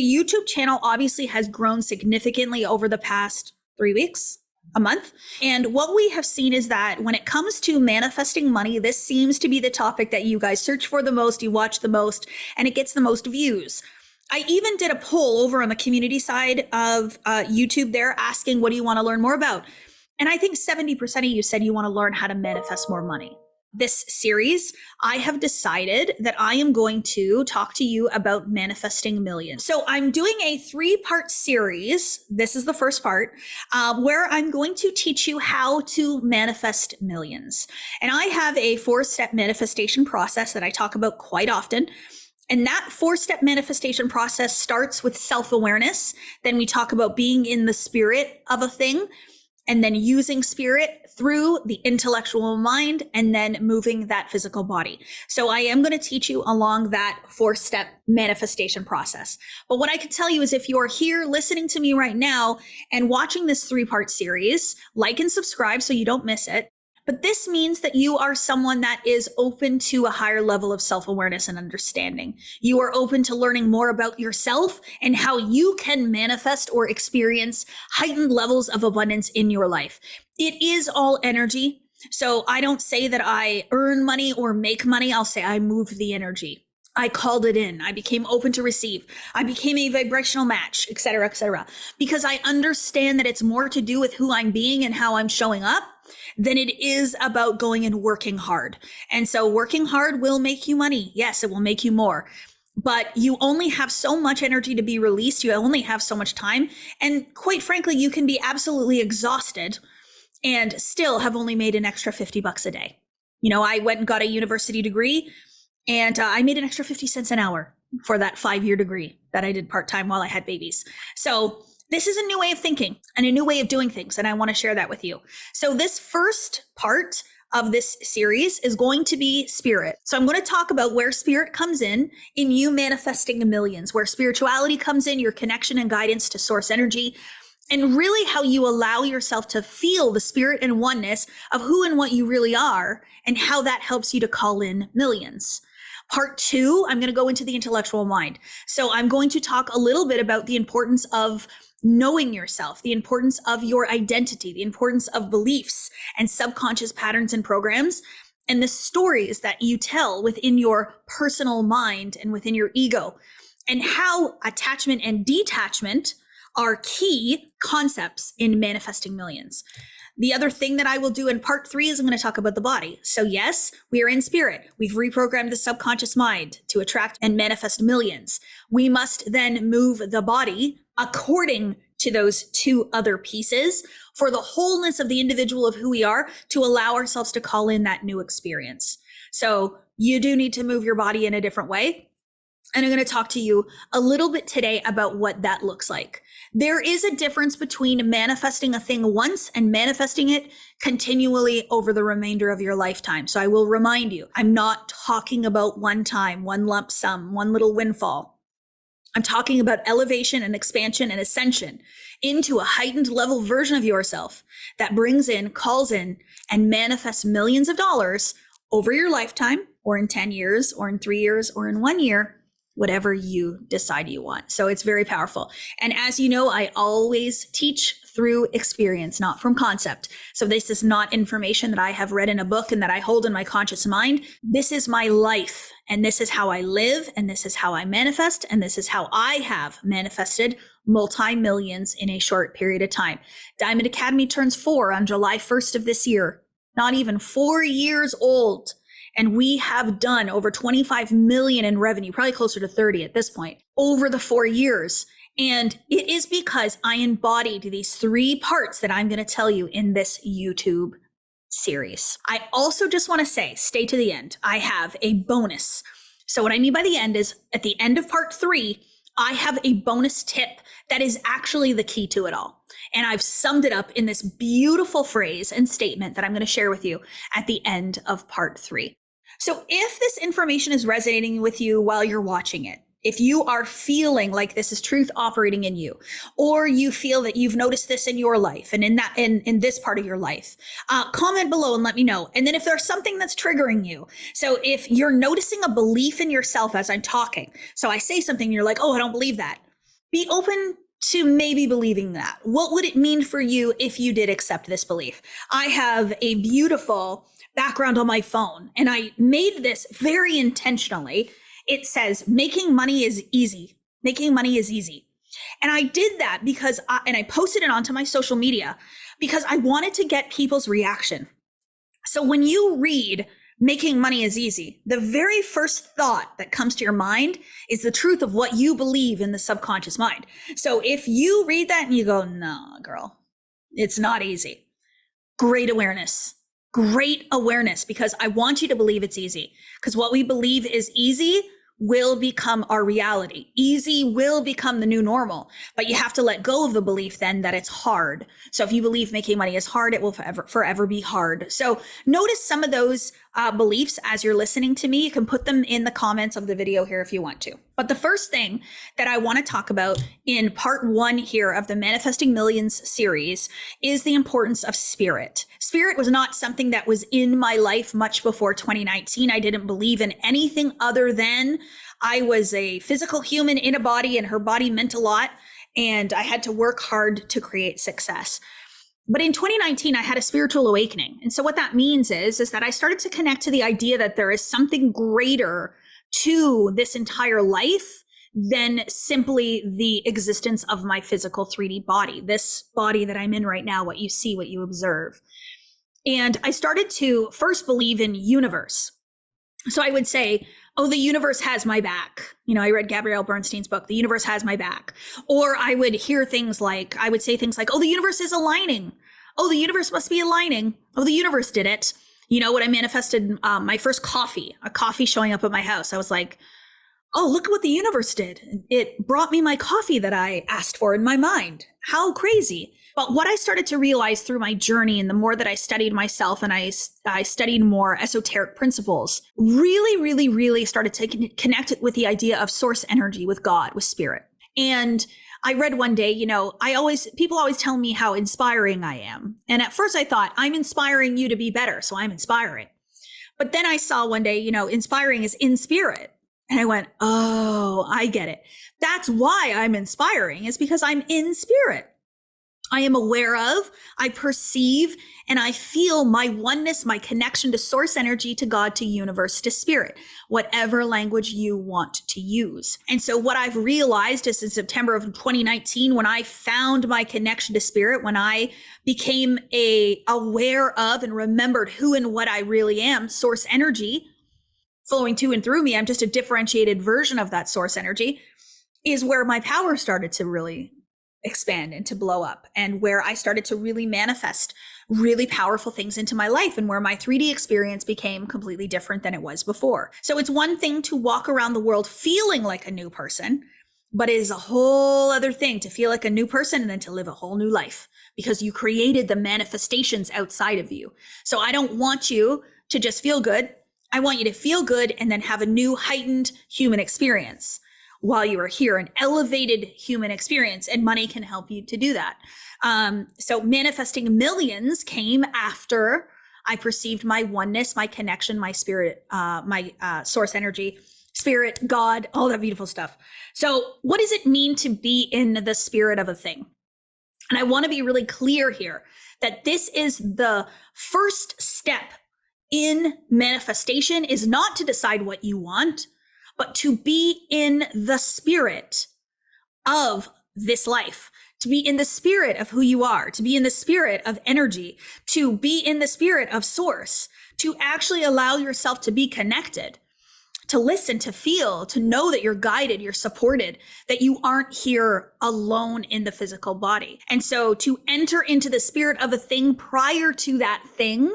The YouTube channel obviously has grown significantly over the past 3 weeks, a month. And what we have seen is that when it comes to manifesting money, this seems to be the topic that you guys search for the most, you watch the most, and it gets the most views. I even did a poll over on the community side of YouTube there asking, what do you want to learn more about? And I think 70% of you said you want to learn how to manifest more money. This series, I have decided that I am going to talk to you about manifesting millions. So I'm doing a 3-part series. This is the first part, where I'm going to teach you how to manifest millions. And I have a 4-step manifestation process that I talk about quite often. And that 4-step manifestation process starts with self-awareness. Then we talk about being in the spirit of a thing, and then using spirit through the intellectual mind, and then moving that physical body. So I am going to teach you along that 4-step manifestation process. But what I can tell you is if you're here listening to me right now and watching this 3-part series, like and subscribe so you don't miss it. But this means that you are someone that is open to a higher level of self-awareness and understanding. You are open to learning more about yourself and how you can manifest or experience heightened levels of abundance in your life. It is all energy. So I don't say that I earn money or make money. I'll say I move the energy. I called it in. I became open to receive. I became a vibrational match, et cetera, because I understand that it's more to do with who I'm being and how I'm showing up than it is about going and working hard. And so working hard will make you money. Yes, it will make you more. But you only have so much energy to be released. You only have so much time. And quite frankly, you can be absolutely exhausted and still have only made an extra $50 a day. You know, I went and got a university degree, and I made an extra 50 cents an hour for that 5-year degree that I did part-time while I had babies. So this is a new way of thinking and a new way of doing things, and I want to share that with you. So this first part of this series is going to be spirit. So I'm going to talk about where spirit comes in you manifesting the millions, where spirituality comes in, your connection and guidance to source energy, and really how you allow yourself to feel the spirit and oneness of who and what you really are, and how that helps you to call in millions. Part 2, I'm going to go into the intellectual mind. So I'm going to talk a little bit about the importance of knowing yourself, the importance of your identity, the importance of beliefs and subconscious patterns and programs, and the stories that you tell within your personal mind and within your ego, and how attachment and detachment are key concepts in manifesting millions. The other thing that I will do in part 3 is I'm going to talk about the body. So yes, we are in spirit. We've reprogrammed the subconscious mind to attract and manifest millions. We must then move the body according to those 2 other pieces for the wholeness of the individual of who we are, to allow ourselves to call in that new experience. So you do need to move your body in a different way. And I'm going to talk to you a little bit today about what that looks like. There is a difference between manifesting a thing once and manifesting it continually over the remainder of your lifetime. So I will remind you, I'm not talking about one time, one lump sum, one little windfall. I'm talking about elevation and expansion and ascension into a heightened level version of yourself that brings in, calls in, and manifests millions of dollars over your lifetime, or in 10 years, or in 3 years, or in 1 year, whatever you decide you want. So it's very powerful. And as you know, I always teach through experience, not from concept. So this is not information that I have read in a book and that I hold in my conscious mind. This is my life, and this is how I live, and this is how I manifest, and this is how I have manifested multi-millions in a short period of time. Diamond Academy turns 4 on July 1st of this year, not even 4 years old. And we have done over 25 million in revenue, probably closer to 30 at this point, over the 4 years. And it is because I embodied these 3 parts that I'm going to tell you in this YouTube series. I also just want to say, stay to the end. I have a bonus. So what I mean by the end is at the end of part 3, I have a bonus tip that is actually the key to it all. And I've summed it up in this beautiful phrase and statement that I'm going to share with you at the end of part 3. So if this information is resonating with you while you're watching it, if you are feeling like this is truth operating in you, or you feel that you've noticed this in your life and in this part of your life, comment below and let me know. And then if there's something that's triggering you, so if you're noticing a belief in yourself as I'm talking, so I say something, you're like, oh, I don't believe that. be open to maybe believing that. What would it mean for you if you did accept this belief? I have a beautiful background on my phone, and I made this very intentionally. It says, making money is easy. Making money is easy. And I did that because I posted it onto my social media because I wanted to get people's reaction. So when you read making money is easy, the very first thought that comes to your mind is the truth of what you believe in the subconscious mind. So if you read that and you go, no, girl, it's not easy. Great awareness, because I want you to believe it's easy, because what we believe is easy will become our reality. Easy will become the new normal, but you have to let go of the belief then that it's hard. So if you believe making money is hard, it will forever be hard. So notice some of those beliefs as you're listening to me. You can put them in the comments of the video here if you want to. But the first thing that I want to talk about in part 1 here of the Manifesting Millions series is the importance of spirit. Spirit was not something that was in my life much before 2019. I didn't believe in anything other than I was a physical human in a body, and her body meant a lot, and I had to work hard to create success. But in 2019, I had a spiritual awakening. And so what that means is that I started to connect to the idea that there is something greater to this entire life than simply the existence of my physical 3D body, this body that I'm in right now, what you see, what you observe. And I started to first believe in universe. So I would say, oh, the universe has my back. You know, I read Gabrielle Bernstein's book, The Universe Has My Back. Or I would say things like, oh, the universe is aligning. Oh, the universe must be aligning. Oh, the universe did it. You know, when I manifested my first a coffee showing up at my house, I was like, oh, look at what the universe did. It brought me my coffee that I asked for in my mind. How crazy. But what I started to realize through my journey, and the more that I studied myself and I studied more esoteric principles, really started to connect it with the idea of source energy, with God, with spirit. And I read one day, you know, people always tell me how inspiring I am. And at first I thought, I'm inspiring you to be better, so I'm inspiring. But then I saw one day, you know, inspiring is in spirit. And I went, oh, I get it. That's why I'm inspiring, is because I'm in spirit. I am aware of, I perceive, and I feel my oneness, my connection to source energy, to God, to universe, to spirit, whatever language you want to use. And so what I've realized is in September of 2019, when I found my connection to spirit, when I became aware of and remembered who and what I really am, source energy flowing to and through me, I'm just a differentiated version of that source energy, is where my power started to really expand and to blow up, and where I started to really manifest really powerful things into my life, and where my 3D experience became completely different than it was before. So it's one thing to walk around the world feeling like a new person, but it is a whole other thing to feel like a new person and then to live a whole new life, because you created the manifestations outside of you. So I don't want you to just feel good. I want you to feel good and then have a new heightened human experience while you are here, an elevated human experience, and money can help you to do that. So Manifesting Millions came after I perceived my oneness, my connection, my spirit, my source energy, spirit, God, all that beautiful stuff. So what does it mean to be in the spirit of a thing? And I want to be really clear here that this is the first step in manifestation, is not to decide what you want, but to be in the spirit of this life, to be in the spirit of who you are, to be in the spirit of energy, to be in the spirit of source, to actually allow yourself to be connected, to listen, to feel, to know that you're guided, you're supported, that you aren't here alone in the physical body. And so to enter into the spirit of a thing prior to that thing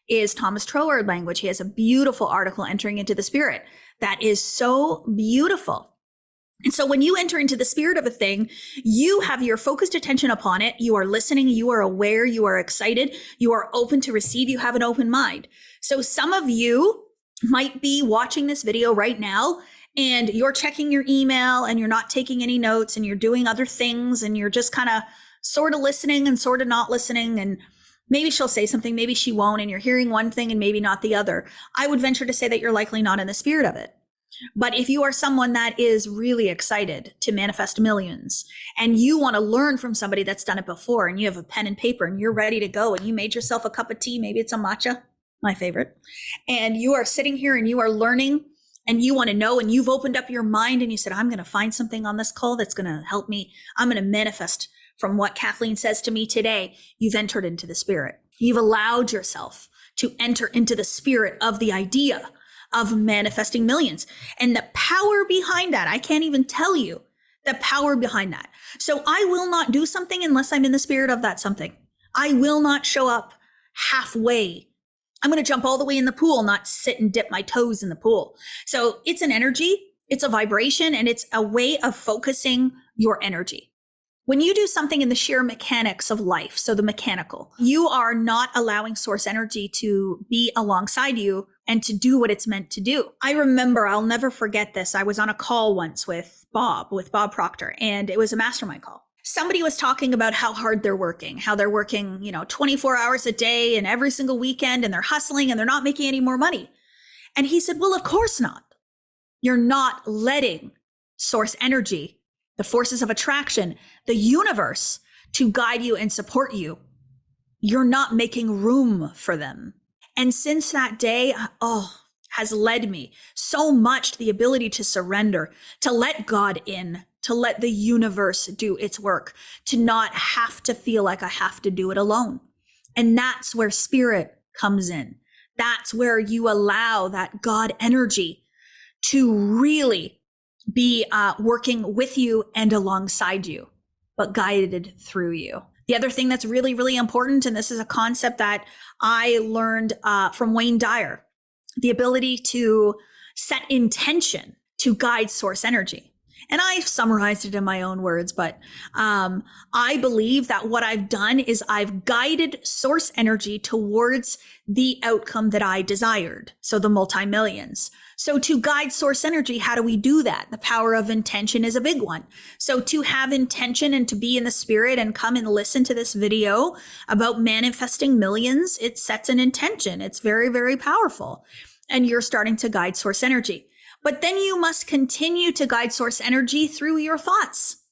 is Thomas Troward language. He has a beautiful article, Entering into the Spirit, that is so beautiful. And so when you enter into the spirit of a thing, you have your focused attention upon it. You are listening. You are aware. You are excited. You are open to receive. You have an open mind. So some of you might be watching this video right now and you're checking your email and you're not taking any notes and you're doing other things and you're just kind of sort of listening and sort of not listening, and maybe she'll say something, maybe she won't, and you're hearing one thing and maybe not the other. I would venture to say that you're likely not in the spirit of it. But if you are someone that is really excited to manifest millions and you want to learn from somebody that's done it before, and you have a pen and paper and you're ready to go and you made yourself a cup of tea, maybe it's a matcha, my favorite, and you are sitting here and you are learning and you want to know, and you've opened up your mind and you said, I'm going to find something on this call that's going to help me. I'm going to manifest from what Kathleen says to me today. You've entered into the spirit. You've allowed yourself to enter into the spirit of the idea of manifesting millions, and the power behind that. I can't even tell you the power behind that. So I will not do something unless I'm in the spirit of that something. I will not show up halfway. I'm going to jump all the way in the pool, not sit and dip my toes in the pool. So it's an energy, it's a vibration, and it's a way of focusing your energy. When you do something in the sheer mechanics of life, so the mechanical, you are not allowing source energy to be alongside you and to do what it's meant to do. I remember, I'll never forget this. I was on a call once with Bob Proctor, and it was a mastermind call. Somebody was talking about how hard they're working, 24 hours a day and every single weekend, and they're hustling and they're not making any more money. And he said, well, of course not. You're not letting source energy, the forces of attraction, the universe, to guide you and support you. You're not making room for them. And since that day, has led me so much to the ability to surrender, to let God in, to let the universe do its work, to not have to feel like I have to do it alone. And that's where spirit comes in. That's where you allow that God energy to really be working with you and alongside you, but guided through you. The other thing that's really, really important, and this is a concept that I learned from Wayne Dyer, the ability to set intention to guide source energy. And I've summarized it in my own words, but I believe that what I've done is I've guided source energy towards the outcome that I desired. So the multi-millions. So to guide source energy, how do we do that? The power of intention is a big one. So to have intention and to be in the spirit and come and listen to this video about manifesting millions, it sets an intention. It's very, very powerful. And you're starting to guide source energy. But then you must continue to guide source energy through your thoughts,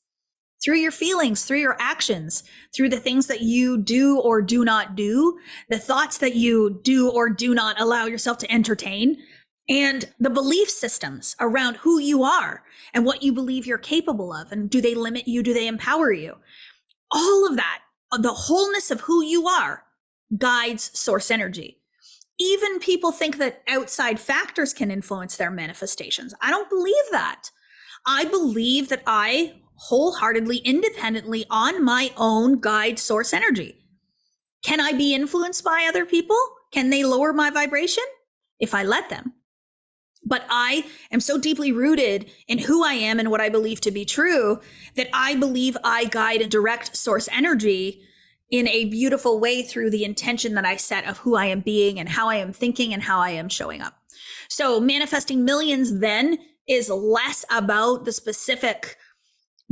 through your feelings, through your actions, through the things that you do or do not do, the thoughts that you do or do not allow yourself to entertain, and the belief systems around who you are and what you believe you're capable of. And do they limit you? Do they empower you? All of that, the wholeness of who you are, guides source energy. Even people think that outside factors can influence their manifestations. I don't believe that. I believe that I wholeheartedly, independently, on my own, guide source energy. Can I be influenced by other people? Can they lower my vibration? If I let them. But I am so deeply rooted in who I am and what I believe to be true that I believe I guide and direct source energy in a beautiful way through the intention that I set of who I am being and how I am thinking and how I am showing up. So manifesting millions then is less about the specific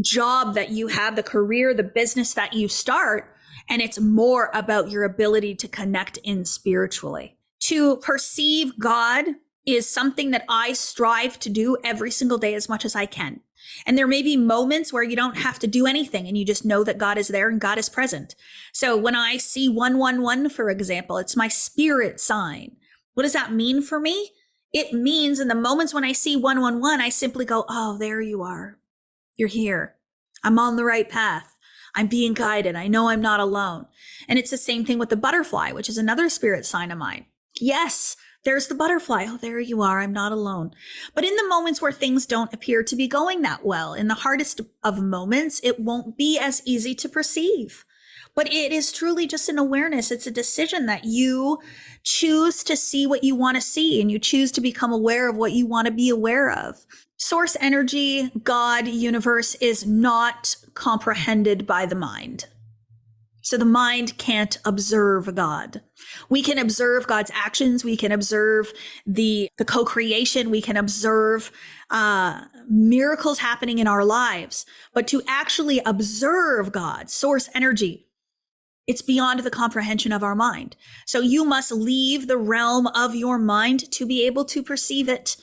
job that you have, the career, the business that you start, and it's more about your ability to connect in spiritually. To perceive God is something that I strive to do every single day as much as I can. And there may be moments where you don't have to do anything and you just know that God is there and God is present. So when I see 111, for example, it's my spirit sign. What does that mean for me? It means in the moments when I see 111, I simply go, oh, there you are. You're here. I'm on the right path. I'm being guided. I know I'm not alone. And it's the same thing with the butterfly, which is another spirit sign of mine. Yes, there's the butterfly. Oh, there you are. I'm not alone. But in the moments where things don't appear to be going that well, in the hardest of moments, it won't be as easy to perceive. But it is truly just an awareness. It's a decision that you choose to see what you want to see, and you choose to become aware of what you want to be aware of. Source energy, God, universe is not comprehended by the mind. So the mind can't observe God. We can observe God's actions. We can observe the co-creation. We can observe miracles happening in our lives. But to actually observe God, source energy, it's beyond the comprehension of our mind. So you must leave the realm of your mind to be able to perceive it.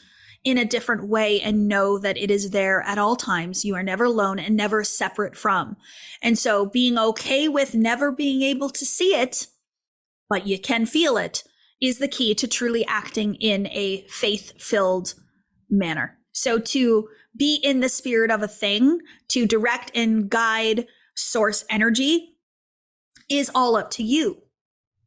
in a different way and know that it is there at all times. You are never alone and never separate from. And so being okay with never being able to see it, but you can feel it, is the key to truly acting in a faith-filled manner. So to be in the spirit of a thing, to direct and guide source energy, is all up to you.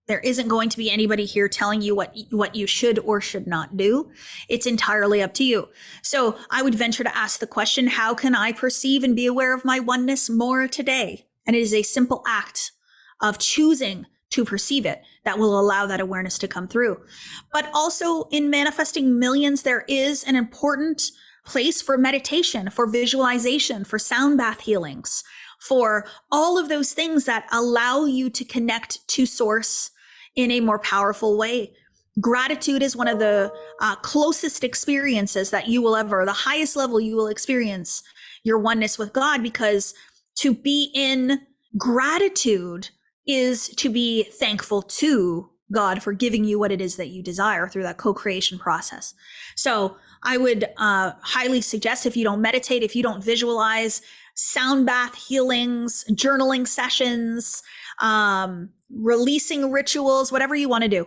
There isn't going to be anybody here telling you what you should or should not do. It's entirely up to you. So I would venture to ask the question, how can I perceive and be aware of my oneness more today? And it is a simple act of choosing to perceive it that will allow that awareness to come through. But also in manifesting millions, there is an important place for meditation, for visualization, for sound bath healings, for all of those things that allow you to connect to source in a more powerful way. Gratitude is one of the closest experiences that you will ever, the highest level you will experience your oneness with God, because to be in gratitude is to be thankful to God for giving you what it is that you desire through that co-creation process. So I would highly suggest, if you don't meditate, if you don't visualize, sound bath healings, journaling sessions, releasing rituals, whatever you want to do.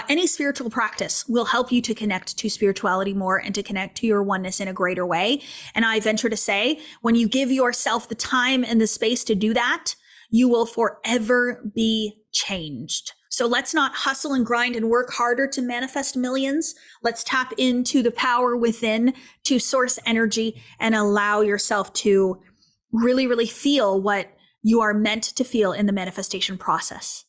Any spiritual practice will help you to connect to spirituality more and to connect to your oneness in a greater way. And I venture to say, when you give yourself the time and the space to do that, you will forever be changed. So let's not hustle and grind and work harder to manifest millions. Let's tap into the power within, to source energy, and allow yourself to really, really feel what you are meant to feel in the manifestation process.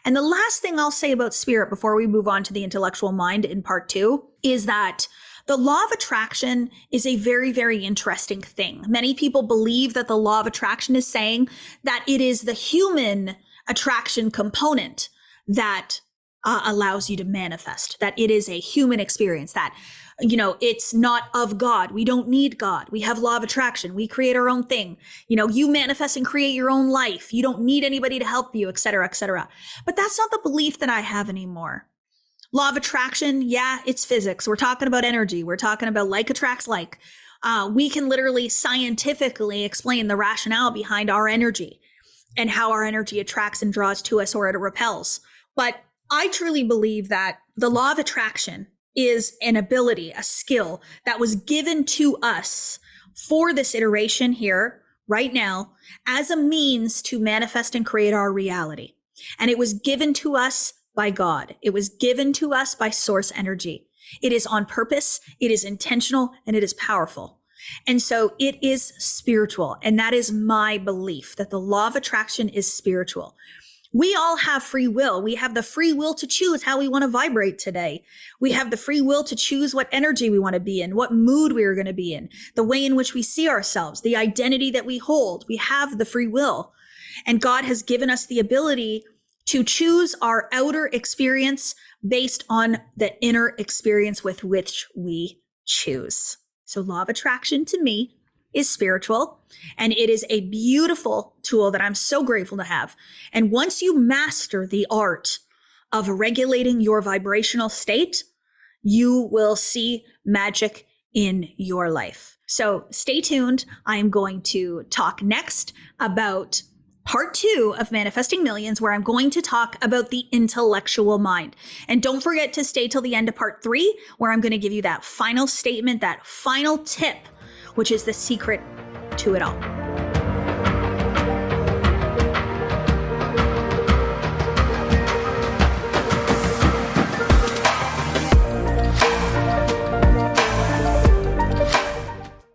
And the last thing I'll say about spirit before we move on to the intellectual mind in part 2 is that the law of attraction is a very, very interesting thing. Many people believe that the law of attraction is saying that it is the human attraction component that allows you to manifest, that it is a human experience, that, it's not of God. We don't need God. We have law of attraction. We create our own thing. You manifest and create your own life. You don't need anybody to help you, et cetera, et cetera. But that's not the belief that I have anymore. Law of attraction, yeah, it's physics. We're talking about energy. We're talking about like attracts like. We can literally scientifically explain the rationale behind our energy and how our energy attracts and draws to us or it repels. But I truly believe that the law of attraction is an ability, a skill that was given to us for this iteration here right now as a means to manifest and create our reality. And it was given to us by God. It was given to us by source energy. It is on purpose, it is intentional, and it is powerful. And so it is spiritual. And that is my belief, that the law of attraction is spiritual. We all have free will. We have the free will to choose how we want to vibrate today. We have the free will to choose what energy we want to be in, what mood we are going to be in, the way in which we see ourselves, the identity that we hold. We have the free will. And God has given us the ability to choose our outer experience based on the inner experience with which we choose. So law of attraction to me is spiritual, and it is a beautiful tool that I'm so grateful to have. And once you master the art of regulating your vibrational state, you will see magic in your life. So stay tuned. I am going to talk next about part 2 of Manifesting Millions, where I'm going to talk about the intellectual mind. And don't forget to stay till the end of part 3, where I'm going to give you that final statement, that final tip, which is the secret to it all.